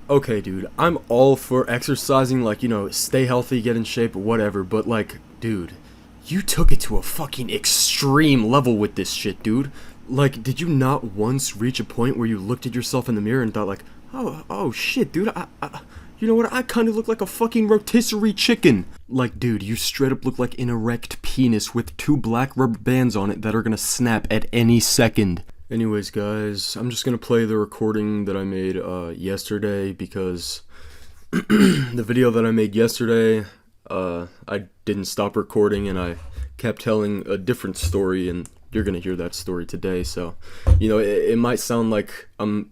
Okay, dude, I'm all for exercising, like, stay healthy, get in shape, whatever, but, like, dude, you took it to a fucking extreme level with this shit, dude. Like, did you not once reach a point where you looked at yourself in the mirror and thought, like, oh shit, dude, you know what, I kinda look like a fucking rotisserie chicken. Like, dude, you straight up look like an erect penis with two black rubber bands on it that are gonna snap at any second. Anyways, guys, I'm just gonna play the recording that I made yesterday because the video that I made yesterday, I didn't stop recording and I kept telling a different story, and you're gonna hear that story today. So, it might sound like I'm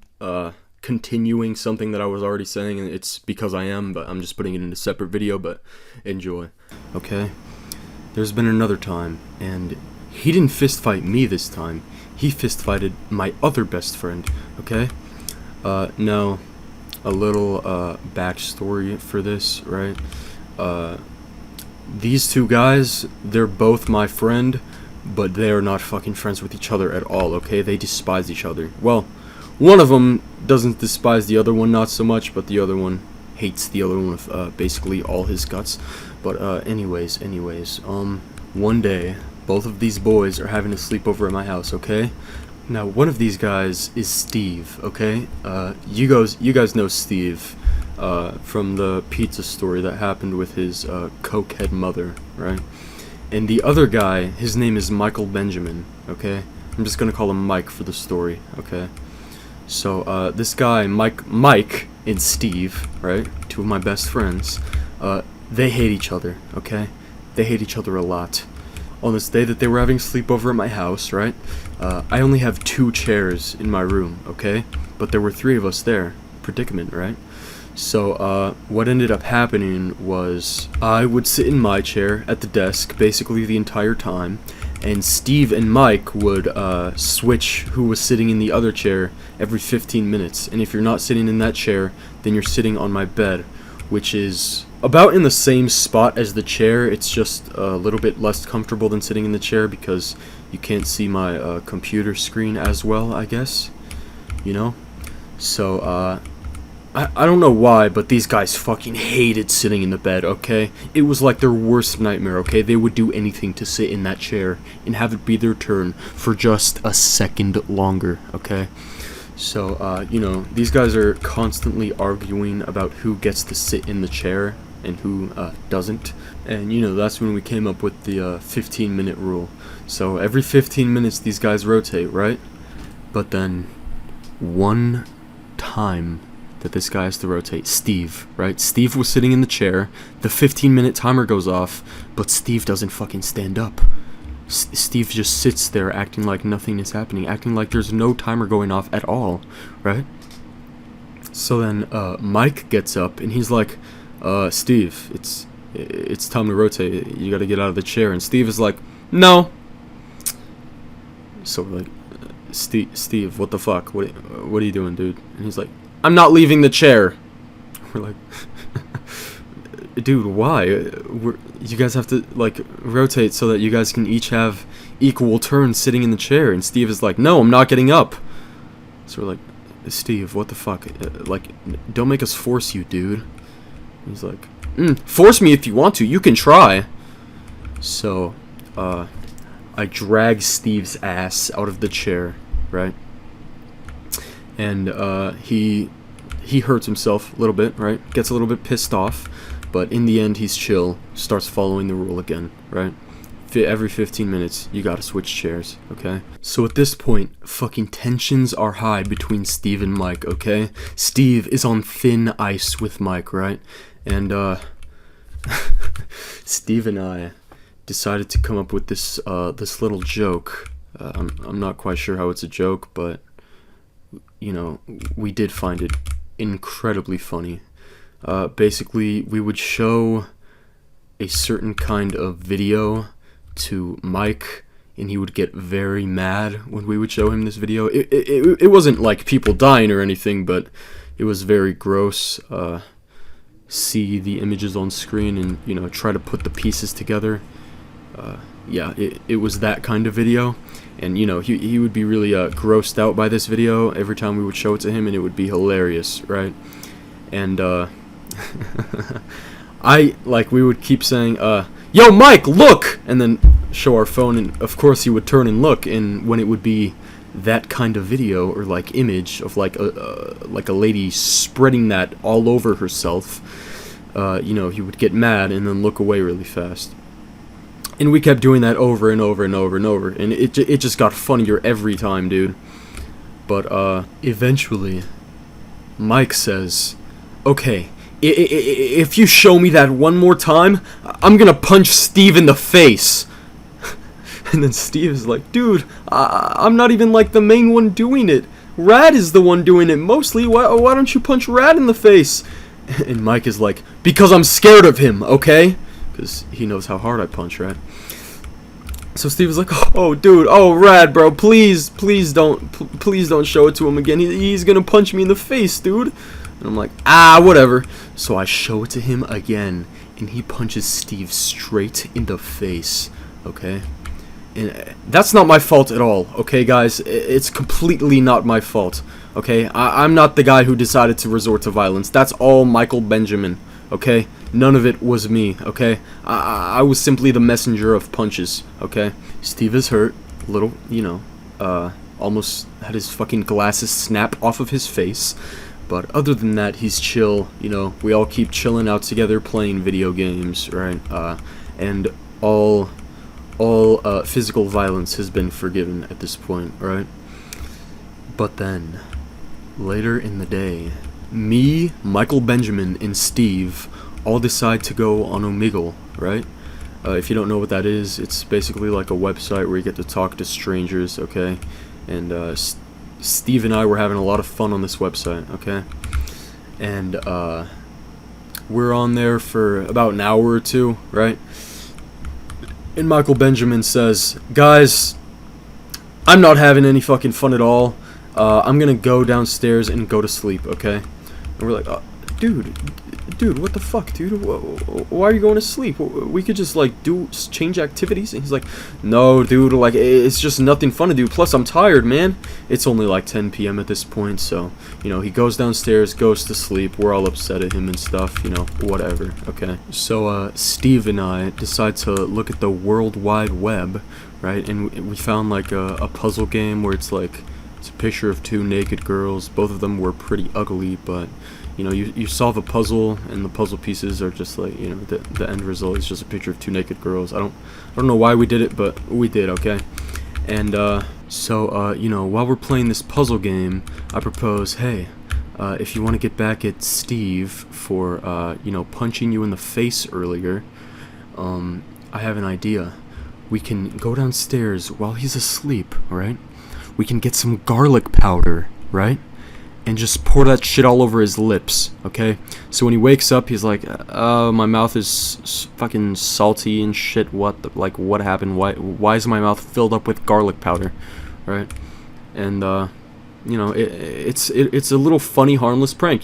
continuing something that I was already saying, and it's because I am, but I'm just putting it in a separate video. But enjoy. Okay, there's been another time, and he didn't fist fight me this time. He fist fighted my other best friend, okay? Now, a little backstory for this, right? These two guys, they're both my friend, but they are not fucking friends with each other at all, okay? They despise each other. Well, one of them doesn't despise the other one, not so much, but the other one hates the other one with basically all his guts. But anyways, one day, both of these boys are having a sleepover at my house, okay? Now, one of these guys is Steve, okay? You guys know Steve from the pizza story that happened with his cokehead mother, right? And the other guy, his name is Michael Benjamin, okay? I'm just gonna call him Mike for the story, okay? So, this guy, Mike and Steve, right? Two of my best friends, they hate each other, okay? They hate each other a lot. On this day that they were having sleepover at my house, right? I only have 2 chairs in my room, okay? But there were 3 of us there. Predicament, right? So, what ended up happening was I would sit in my chair at the desk basically the entire time, and Steve and Mike would switch who was sitting in the other chair every 15 minutes. And if you're not sitting in that chair, then you're sitting on my bed, which is about in the same spot as the chair. It's just a little bit less comfortable than sitting in the chair because you can't see my computer screen as well, I guess, so I don't know why, but these guys fucking hated sitting in the bed, okay? It was like their worst nightmare, okay? They would do anything to sit in that chair and have it be their turn for just a second longer, okay? So, these guys are constantly arguing about who gets to sit in the chair and who doesn't. And, that's when we came up with the 15-minute rule. So, every 15 minutes, these guys rotate, right? But then, one time that this guy has to rotate, Steve, right? Steve was sitting in the chair, the 15-minute timer goes off, but Steve doesn't fucking stand up. Steve just sits there acting like nothing is happening, acting like there's no timer going off at all, right? So then Mike gets up and he's like, Steve, it's time to rotate. You gotta get out of the chair. And Steve is like, no. So we're like, Steve, what the fuck? What are you doing, dude? And he's like, I'm not leaving the chair. We're like, dude, why? You guys have to, like, rotate so that you guys can each have equal turns sitting in the chair. And Steve is like, no, I'm not getting up. So we're like, Steve, what the fuck? Like, don't make us force you, dude. And he's like, force me if you want to. You can try. So, I drag Steve's ass out of the chair, right? And, he hurts himself a little bit, right? Gets a little bit pissed off. But in the end, he's chill, starts following the rule again, right? Every 15 minutes, you gotta switch chairs, okay? So at this point, fucking tensions are high between Steve and Mike, okay? Steve is on thin ice with Mike, right? And, Steve and I decided to come up with this little joke. I'm not quite sure how it's a joke, but, we did find it incredibly funny. Basically, we would show a certain kind of video to Mike, and he would get very mad when we would show him this video. It wasn't like people dying or anything, but it was very gross. See the images on screen and, try to put the pieces together. Yeah, it was that kind of video. And, he would be really grossed out by this video every time we would show it to him, and it would be hilarious, right? and we would keep saying, "Yo, Mike, look!" and then show our phone, and of course he would turn and look, and when it would be that kind of video or like image of like a lady spreading that all over herself, he would get mad and then look away really fast. And we kept doing that over and over and over and over, and it just got funnier every time, dude. But eventually Mike says, "Okay, if you show me that one more time, I'm gonna punch Steve in the face." And then Steve is like, "Dude, I'm not even like the main one doing it. Rad is the one doing it mostly. Why don't you punch Rad in the face?" And Mike is like, "Because I'm scared of him, okay?" Because he knows how hard I punch Rad. So Steve is like, "Oh, dude, oh, Rad, bro, please don't show it to him again. He's gonna punch me in the face, dude." And I'm like, whatever. So I show it to him again, and he punches Steve straight in the face, okay? And that's not my fault at all, okay, guys? It's completely not my fault, okay? I'm not the guy who decided to resort to violence. That's all Michael Benjamin, okay? None of it was me, okay? I was simply the messenger of punches, okay? Steve is hurt, little, almost had his fucking glasses snap off of his face. But other than that, he's chill, we all keep chilling out together playing video games, right? And all physical violence has been forgiven at this point, right? But then, later in the day, me, Michael Benjamin, and Steve all decide to go on Omegle, right? If you don't know what that is, it's basically like a website where you get to talk to strangers, okay? And Steve and I were having a lot of fun on this website, okay? And we're on there for about an hour or two, right? And Michael Benjamin says, "Guys, I'm not having any fucking fun at all. I'm gonna go downstairs and go to sleep, okay?" And we're like, dude, what the fuck, dude? Why are you going to sleep? We could just, change activities. And he's like, "No, dude, it's just nothing fun to do. Plus, I'm tired, man." It's only, 10 p.m. at this point, so, he goes downstairs, goes to sleep. We're all upset at him and stuff, whatever, okay? So, Steve and I decide to look at the World Wide Web, right? And we found, a puzzle game where it's a picture of two naked girls. Both of them were pretty ugly, but you solve a puzzle, and the puzzle pieces are just the end result is just a picture of two naked girls. I don't know why we did it, but we did, okay? And while we're playing this puzzle game, I propose, "Hey, if you want to get back at Steve for punching you in the face earlier, I have an idea. We can go downstairs while he's asleep, alright? We can get some garlic powder, right? And just pour that shit all over his lips, okay? So when he wakes up, he's like, my mouth is fucking salty and shit. What happened? Why is my mouth filled up with garlic powder, right?" And it's a little funny, harmless prank.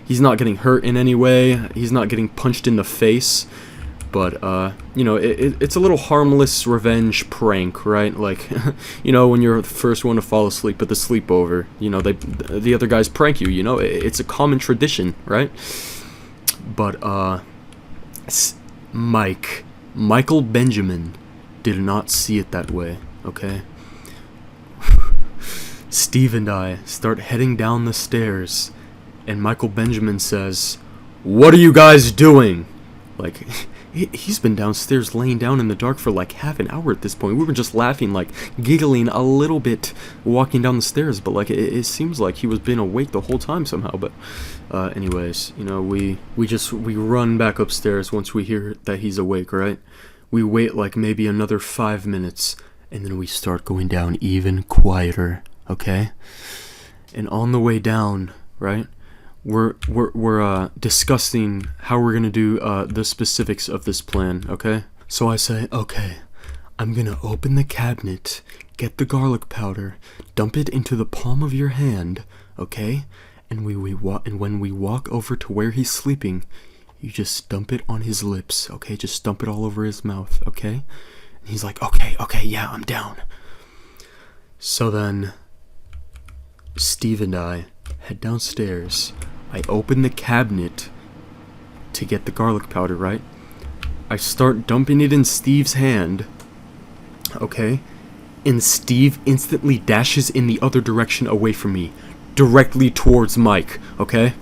He's not getting hurt in any way. He's not getting punched in the face. But, it's a little harmless revenge prank, right? When you're the first one to fall asleep at the sleepover, the other guys prank you, it's a common tradition, right? But, Michael Benjamin did not see it that way, okay? Steve and I start heading down the stairs, and Michael Benjamin says, "What are you guys doing?" He's been downstairs laying down in the dark for half an hour at this point. We were just laughing, giggling a little bit walking down the stairs, but it seems like he was been awake the whole time somehow. But anyways, we run back upstairs once we hear that he's awake, right? We wait maybe another 5 minutes, and then we start going down even quieter, okay? And on the way down, right, we're discussing how we're gonna do the specifics of this plan, okay? So I say, "Okay, I'm gonna open the cabinet, get the garlic powder, dump it into the palm of your hand, okay? And when we walk over to where he's sleeping, you just dump it on his lips, okay? Just dump it all over his mouth, okay?" And he's like, okay, yeah, I'm down." So then Steve and I head downstairs. I open the cabinet to get the garlic powder, right? I start dumping it in Steve's hand, okay? And Steve instantly dashes in the other direction away from me, directly towards Mike, okay?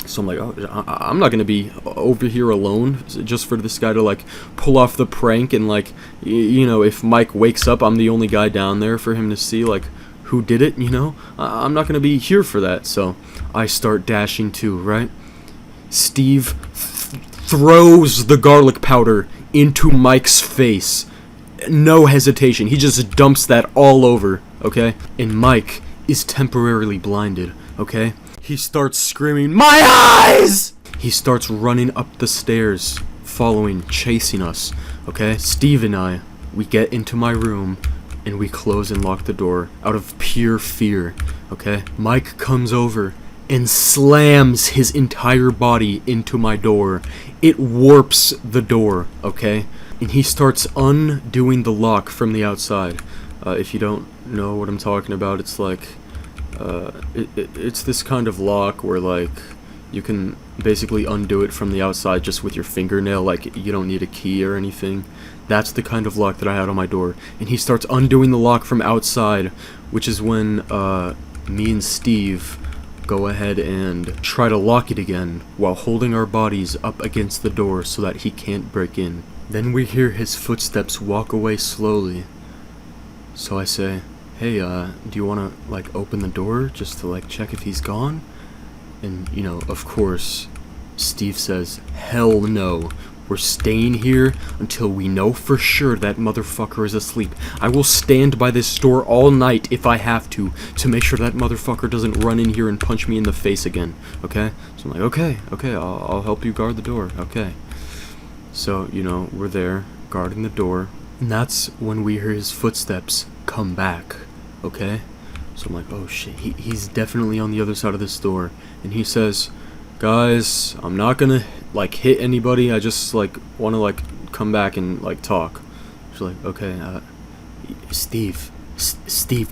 So I'm like, oh, I'm not gonna be over here alone just for this guy to like pull off the prank, and like, you know, if Mike wakes up, I'm the only guy down there for him to see like who did it, you know? I'm not gonna be here for that. So I start dashing too, right? Steve throws the garlic powder into Mike's face. No hesitation. He just dumps that all over, okay? And Mike is temporarily blinded, okay? He starts screaming, "My eyes!" He starts running up the stairs, following, chasing us, okay? Steve and I, we get into my room, and we close and lock the door out of pure fear, okay? Mike comes over and slams his entire body into my door. It warps the door, okay? And he starts undoing the lock from the outside. If you don't know what I'm talking about, it's like, it's this kind of lock where like you can basically undo it from the outside just with your fingernail, like you don't need a key or anything. That's the kind of lock that I had on my door. And he starts undoing the lock from outside, which is when me and Steve go ahead and try to lock it again while holding our bodies up against the door so that he can't break in. Then we hear his footsteps walk away slowly. So I say, "Hey, do you want to like open the door just to like check if he's gone?" And you know, of course, Steve says, "Hell no. We're staying here until we know for sure that motherfucker is asleep. I will stand by this door all night if I have to make sure that motherfucker doesn't run in here and punch me in the face again, okay?" So I'm like, okay, I'll help you guard the door, okay. So, you know, we're there, guarding the door, and that's when we hear his footsteps come back, okay? So I'm like, oh shit, he's definitely on the other side of this door. And he says, "Guys, I'm not gonna like hit anybody, I just like want to like come back and like talk." She's like, "Okay, Steve,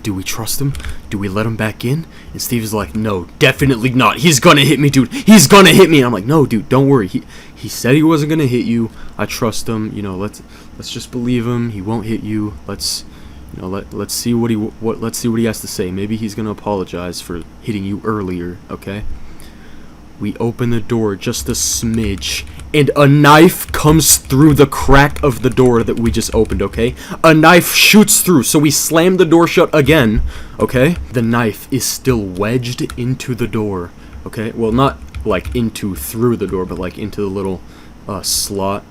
do we trust him? Do we let him back in?" And Steve is like, "No, definitely not. He's gonna hit me, dude. He's gonna hit me." And I'm like, "No, dude, don't worry. He said he wasn't gonna hit you. I trust him. You know, let's just believe him. He won't hit you. Let's see what he has to say. Maybe he's gonna apologize for hitting you earlier, okay?" We open the door just a smidge, and a knife comes through the crack of the door that we just opened, okay? A knife shoots through, so we slam the door shut again, okay? The knife is still wedged into the door, okay? Well, not like through the door, but like into the little slot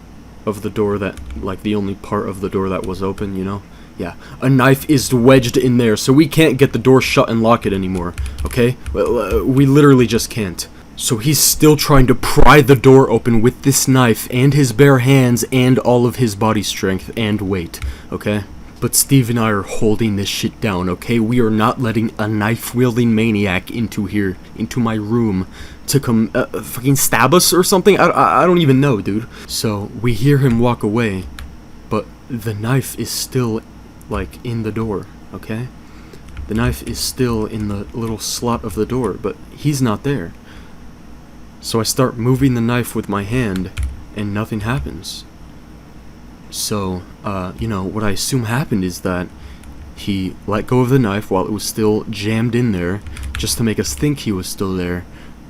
of the door that, like the only part of the door that was open, you know? Yeah, a knife is wedged in there, so we can't get the door shut and lock it anymore, okay? We literally just can't. So he's still trying to pry the door open with this knife and his bare hands and all of his body strength and weight, okay? But Steve and I are holding this shit down, okay? We are not letting a knife-wielding maniac into here, into my room, to come fucking stab us or something? I don't even know, dude. So we hear him walk away, but the knife is still, like, in the door, okay? The knife is still in the little slot of the door, but he's not there. So I start moving the knife with my hand, and nothing happens. So, you know, what I assume happened is that he let go of the knife while it was still jammed in there, just to make us think he was still there,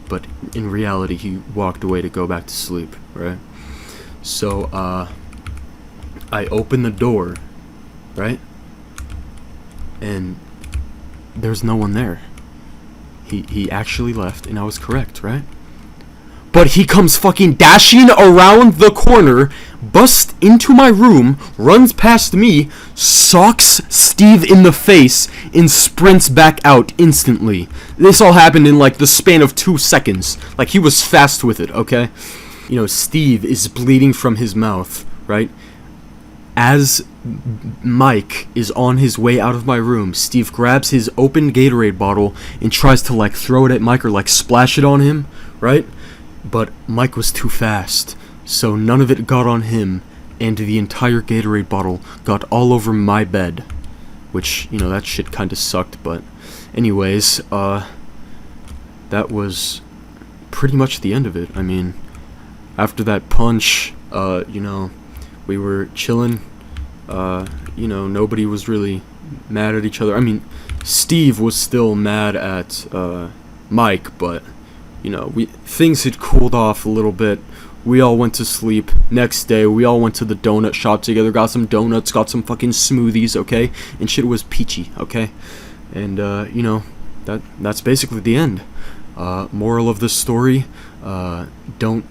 but in reality he walked away to go back to sleep, right? So, I open the door, right? And there's no one there. He actually left, and I was correct, right? But he comes fucking dashing around the corner, busts into my room, runs past me, socks Steve in the face, and sprints back out instantly. This all happened in like the span of 2 seconds. Like, he was fast with it, okay? You know, Steve is bleeding from his mouth, right? As Mike is on his way out of my room, Steve grabs his open Gatorade bottle and tries to like throw it at Mike or like splash it on him, right? But Mike was too fast, so none of it got on him, and the entire Gatorade bottle got all over my bed. Which, you know, that shit kinda sucked, but anyways, that was pretty much the end of it. I mean, after that punch, you know, we were chilling. You know, nobody was really mad at each other. I mean, Steve was still mad at Mike, but you know, things had cooled off a little bit. We all went to sleep. Next day, we all went to the donut shop together, got some donuts, got some fucking smoothies, okay? And shit was peachy, okay? And you know, that's basically the end. Moral of the story, don't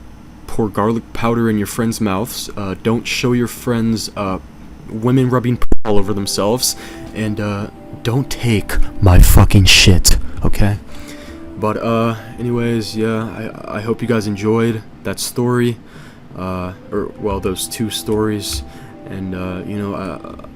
pour garlic powder in your friends' mouths. Don't show your friends women rubbing all over themselves. And don't take my fucking shit, okay? But anyways, yeah, I hope you guys enjoyed that story, or well, those two stories. And you know,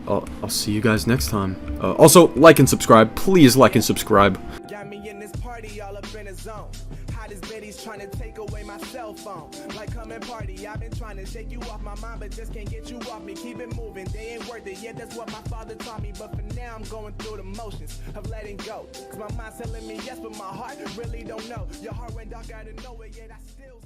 I'll see you guys next time. Also, like and subscribe. Please like and subscribe. Got me in this party all up in a zone. Hottest bitties trying to take away my cell phone. Like, come and party. I've been trying to shake you off my mind, but just can't get you off me. Keep it moving. They ain't worth it. Yeah, that's what my father taught me. But for now, I'm going through the motions of letting go. Cause my mind's telling me yes, but my heart really don't know. Your heart went dark out of nowhere, yet I still